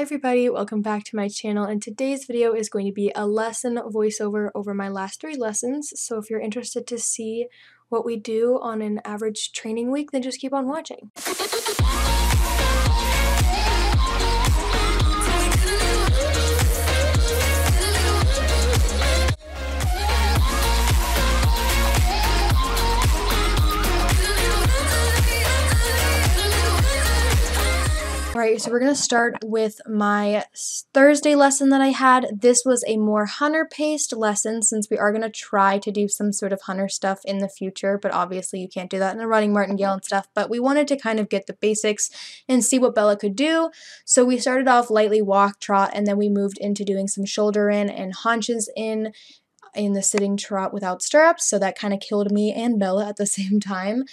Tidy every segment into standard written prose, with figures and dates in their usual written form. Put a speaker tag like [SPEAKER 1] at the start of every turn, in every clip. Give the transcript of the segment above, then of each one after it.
[SPEAKER 1] everybody, welcome back to my channel, and today's video is going to be a lesson voiceover over my last 3 lessons. So if you're interested to see what we do on an average training week, then just keep on watching. Alright, so we're going to start with my Thursday lesson that I had. This was a more hunter-paced lesson since we are going to try to do some sort of hunter stuff in the future, but obviously you can't do that in a running martingale and stuff, but we wanted to kind of get the basics and see what Bella could do. So we started off lightly walk, trot, and then we moved into doing some shoulder in and haunches in the sitting trot without stirrups, so that kind of killed me and Bella at the same time.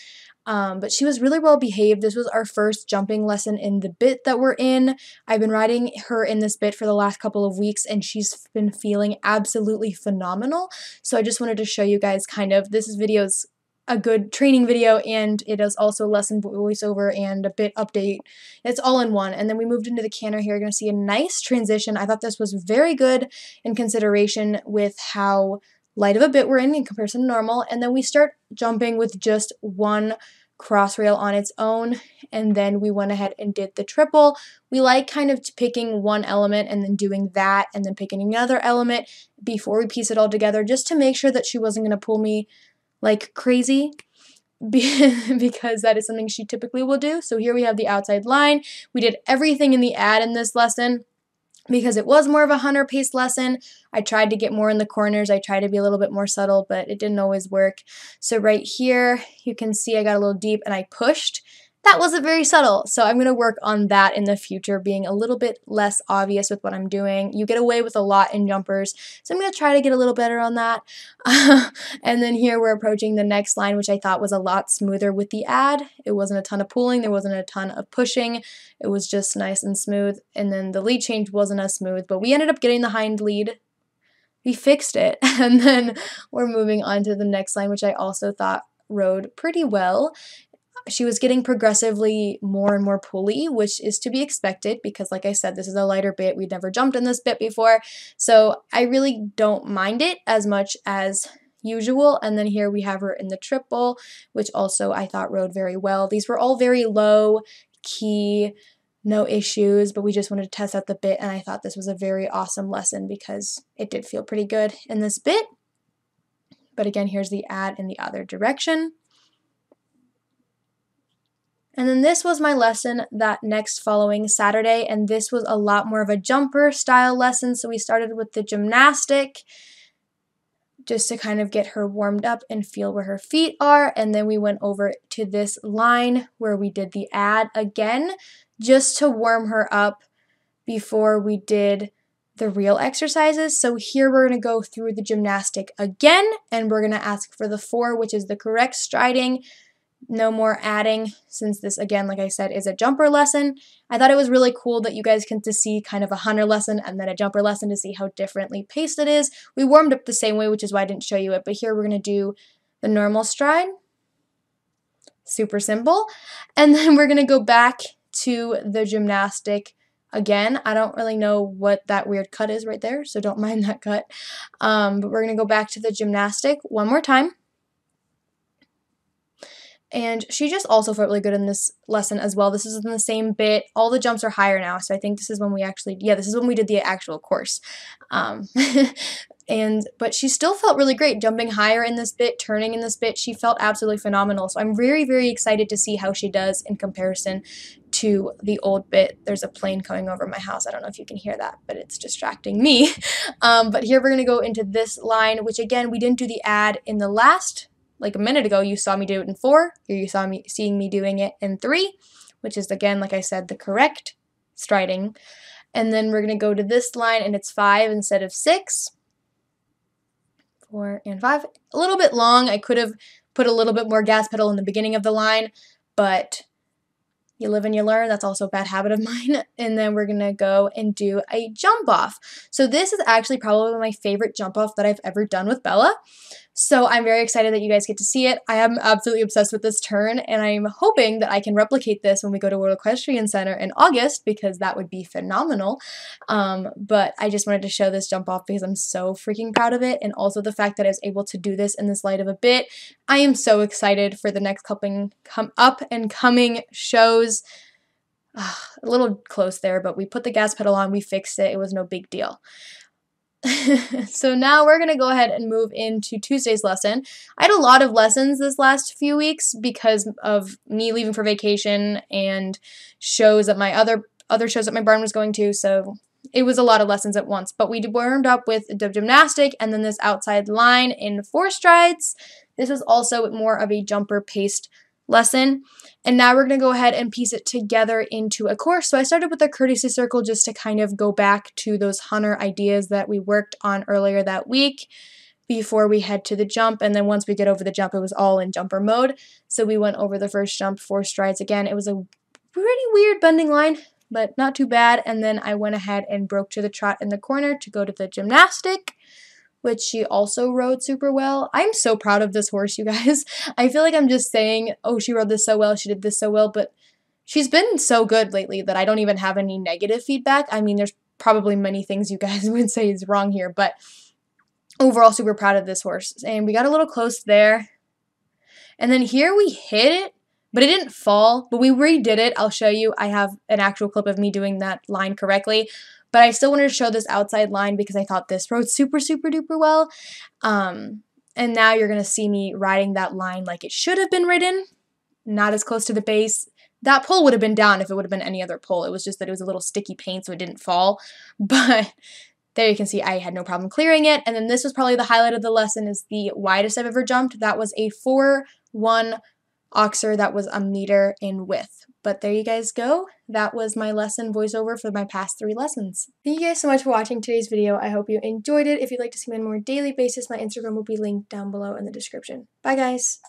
[SPEAKER 1] But she was really well behaved. This was our first jumping lesson in the bit that we're in. I've been riding her in this bit for the last couple of weeks and she's been feeling absolutely phenomenal. So I just wanted to show you guys this video's a good training video, and it is also a lesson voiceover and a bit update. It's all in one. And then we moved into the canter here. You're going to see a nice transition. I thought this was very good in consideration with how light of a bit we're in comparison to normal. And then we start jumping with just one cross rail on its own, and then we went ahead and did the triple. We like kind of picking one element and then doing that and then picking another element before we piece it all together, just to make sure that she wasn't going to pull me like crazy, because that is something she typically will do. So here we have the outside line. We did everything in the ad in this lesson because it was more of a hunter-paced lesson. I tried to get more in the corners. I tried to be a little bit more subtle, but it didn't always work. So right here, you can see I got a little deep and I pushed. That wasn't very subtle, so I'm going to work on that in the future, being a little bit less obvious with what I'm doing. You get away with a lot in jumpers, so I'm going to try to get a little better on that. And then here we're approaching the next line, which I thought was a lot smoother with the ad. It wasn't a ton of pulling, there wasn't a ton of pushing, it was just nice and smooth. And then the lead change wasn't as smooth, but we ended up getting the hind lead. We fixed it, and then we're moving on to the next line, which I also thought rode pretty well. She was getting progressively more and more pulley, which is to be expected because, like I said, this is a lighter bit. We'd never jumped in this bit before, so I really don't mind it as much as usual. And then here we have her in the triple, which also I thought rode very well. These were all very low key, no issues, but we just wanted to test out the bit, and I thought this was a very awesome lesson because it did feel pretty good in this bit. But again, here's the ad in the other direction. And then this was my lesson that next following Saturday, and this was a lot more of a jumper style lesson. So we started with the gymnastic just to kind of get her warmed up and feel where her feet are, and then we went over to this line where we did the ad again just to warm her up before we did the real exercises. So here we're going to go through the gymnastic again, and we're going to ask for the 4, which is the correct striding. No more adding, since this, again, like I said, is a jumper lesson. I thought it was really cool that you guys can see kind of a hunter lesson and then a jumper lesson to see how differently paced it is. We warmed up the same way, which is why I didn't show you it, but here we're going to do the normal stride. Super simple. And then we're going to go back to the gymnastic again. I don't really know what that weird cut is right there, so don't mind that cut. But we're going to go back to the gymnastic one more time. And she just also felt really good in this lesson as well. This is in the same bit. All the jumps are higher now, so I think this is when we actually, this is when we did the actual course. But she still felt really great jumping higher in this bit, turning in this bit. She felt absolutely phenomenal. So I'm very, very excited to see how she does in comparison to the old bit. There's a plane coming over my house. I don't know if you can hear that, but it's distracting me. But here we're going to go into this line, which again, we didn't do the ad in the last. Like a minute ago, you saw me do it in 4. Here you saw me seeing me doing it in 3, which is, again, like I said, the correct striding. And then we're going to go to this line, and it's 5 instead of 6. 4 and 5. A little bit long. I could have put a little bit more gas pedal in the beginning of the line, but you live and you learn. That's also a bad habit of mine. And then we're going to go and do a jump off. So this is actually probably my favorite jump off that I've ever done with Bella. So I'm very excited that you guys get to see it. I am absolutely obsessed with this turn, and I'm hoping that I can replicate this when we go to World Equestrian Center in August, because that would be phenomenal. But I just wanted to show this jump off because I'm so freaking proud of it, and also the fact that I was able to do this in this light of a bit. I am so excited for the next up and coming shows. A little close there, but we put the gas pedal on, we fixed it, it was no big deal. So now we're going to go ahead and move into Tuesday's lesson. I had a lot of lessons this last few weeks because of me leaving for vacation and shows that my other shows that my barn was going to, so it was a lot of lessons at once. But we warmed up with the gymnastic and then this outside line in 4 strides. This is also more of a jumper paced lesson. And now we're going to go ahead and piece it together into a course. So I started with a courtesy circle just to kind of go back to those hunter ideas that we worked on earlier that week before we head to the jump. And then once we get over the jump, it was all in jumper mode. So we went over the first jump 4 strides again. It was a pretty weird bending line, but not too bad. And then I went ahead and broke to the trot in the corner to go to the gymnastic, which she also rode super well. I'm so proud of this horse, you guys. I feel like I'm just saying, oh, she rode this so well, she did this so well, but she's been so good lately that I don't even have any negative feedback. I mean, there's probably many things you guys would say is wrong here, but overall super proud of this horse. And we got a little close there. And then here we hit it, but it didn't fall, but we redid it. I'll show you. I have an actual clip of me doing that line correctly. But I still wanted to show this outside line because I thought this rode super, super duper well. And now you're going to see me riding that line like it should have been ridden. Not as close to the base. That pole would have been down if it would have been any other pole. It was just that it was a little sticky paint so it didn't fall. But there you can see I had no problem clearing it. And then this was probably the highlight of the lesson, is the widest I've ever jumped. That was a 4-1 oxer that was 1 meter in width. But there you guys go. That was my lesson voiceover for my past 3 lessons. Thank you guys so much for watching today's video. I hope you enjoyed it. If you'd like to see me on a more daily basis, my Instagram will be linked down below in the description. Bye guys!